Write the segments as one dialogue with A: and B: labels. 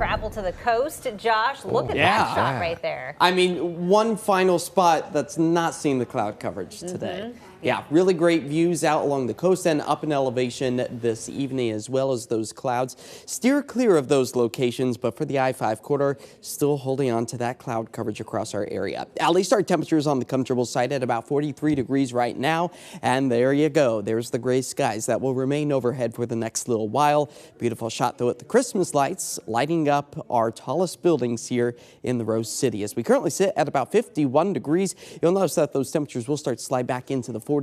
A: travel to the coast. Josh, look at that shot right there.
B: I mean, one final spot that's not seeing the cloud coverage today. Yeah, really great views out along the coast and up in elevation this evening, as well as those clouds. Steer clear of those locations, but for the I-5 corridor, still holding on to that cloud coverage across our area. At least our temperatures on the comfortable side at about 43 degrees right now. And there you go. There's the gray skies that will remain overhead for the next little while. Beautiful shot, though, at the Christmas lights, lighting up our tallest buildings here in the Rose City. As we currently sit at about 51 degrees, you'll notice that those temperatures will start to slide back into the 40s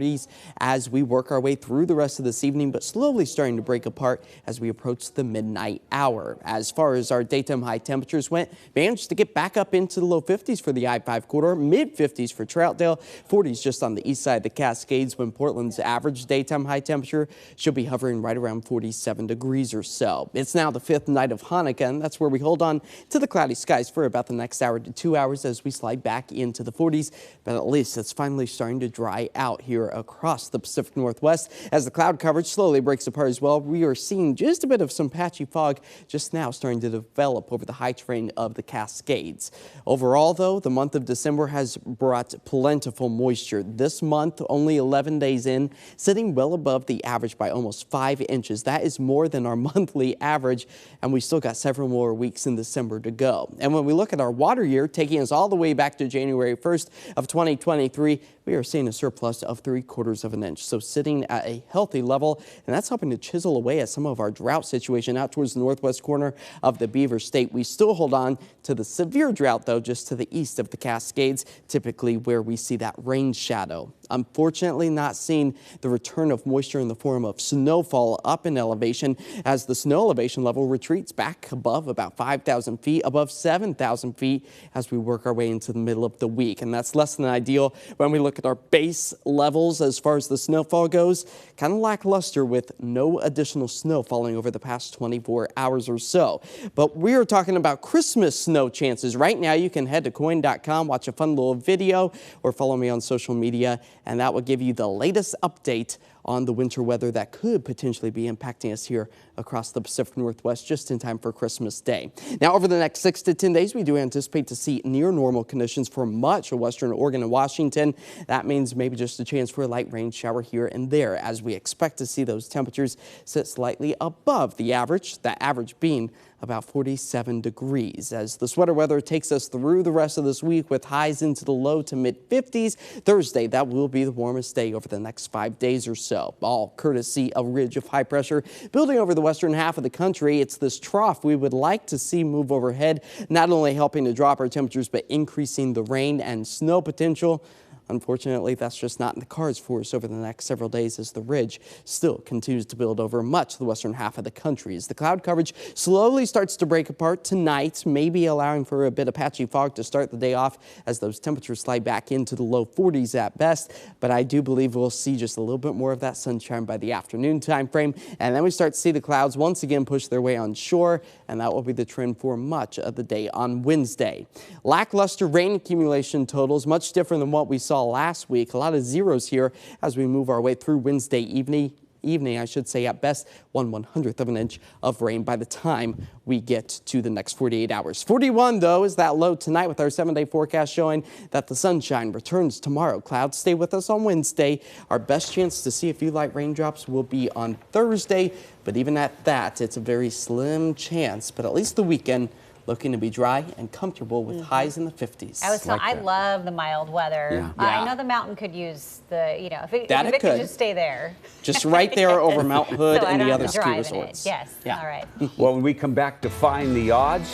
B: as we work our way through the rest of this evening, but slowly starting to break apart as we approach the midnight hour. As far as our daytime high temperatures went, managed to get back up into the low 50s for the I-5 corridor, mid 50s for Troutdale, 40s just on the east side of the Cascades, when Portland's average daytime high temperature should be hovering right around 47 degrees or so. It's now the fifth night of Hanukkah, and that's where we hold on to the cloudy skies for about the next hour to 2 hours as we slide back into the 40s, but at least it's finally starting to dry out here across the Pacific Northwest. As the cloud coverage slowly breaks apart as well, we are seeing just a bit of some patchy fog just now starting to develop over the high terrain of the Cascades. Overall, though, the month of December has brought plentiful moisture. This month, only 11 days in, sitting well above the average by almost 5 inches. That is more than our monthly average, and we still got several more weeks in December to go. And when we look at our water year, taking us all the way back to January 1st of 2023, we are seeing a surplus of 3/4 of an inch, so sitting at a healthy level, and that's helping to chisel away at some of our drought situation out towards the northwest corner of the Beaver State. We still hold on to the severe drought, though, just to the east of the Cascades, typically where we see that rain shadow. Unfortunately, not seeing the return of moisture in the form of snowfall up in elevation as the snow elevation level retreats back above about 5,000 feet, above 7,000 feet as we work our way into the middle of the week. And that's less than ideal when we look at our base levels as far as the snowfall goes. Kind of lackluster with no additional snow falling over the past 24 hours or so. But we are talking about Christmas snow chances. Right now, you can head to KOIN.com, watch a fun little video, or follow me on social media, and that will give you the latest update on the winter weather that could potentially be impacting us here across the Pacific Northwest just in time for Christmas Day. Now, over the next 6 to 10 days, we do anticipate to see near normal conditions for much of western Oregon and Washington. That means maybe just a chance for a light rain shower here and there as we expect to see those temperatures sit slightly above the average, that average being about 47 degrees. As the sweater weather takes us through the rest of this week with highs into the low to mid 50s. Thursday, that will be the warmest day over the next 5 days or so. All courtesy of a ridge of high pressure building over the western half of the country. It's this trough we would like to see move overhead, not only helping to drop our temperatures, but increasing the rain and snow potential. Unfortunately, that's just not in the cards for us over the next several days as the ridge still continues to build over much of the western half of the country. As the cloud coverage slowly starts to break apart tonight, maybe allowing for a bit of patchy fog to start the day off as those temperatures slide back into the low 40s at best. But I do believe we'll see just a little bit more of that sunshine by the afternoon time frame. And then we start to see the clouds once again push their way on shore, and that will be the trend for much of the day on Wednesday. Lackluster rain accumulation totals, much different than what we saw last week. A lot of zeros here as we move our way through Wednesday evening, I should say, at best 1/100th of an inch of rain by the time we get to the next 48 hours. 41, though, is that low tonight with our 7-day forecast showing that the sunshine returns tomorrow. Clouds stay with us on Wednesday. Our best chance to see a few light raindrops will be on Thursday, but even at that, it's a very slim chance. But at least the weekend looking to be dry and comfortable with highs in the 50s.
A: I love the mild weather.
B: Yeah.
A: I know the mountain could use the, if it could just stay there.
B: Just right there over Mount Hood
A: so
B: and the other
A: ski
B: ski resorts.
A: Yes, all right.
C: Well, when we come back to Find the Odds.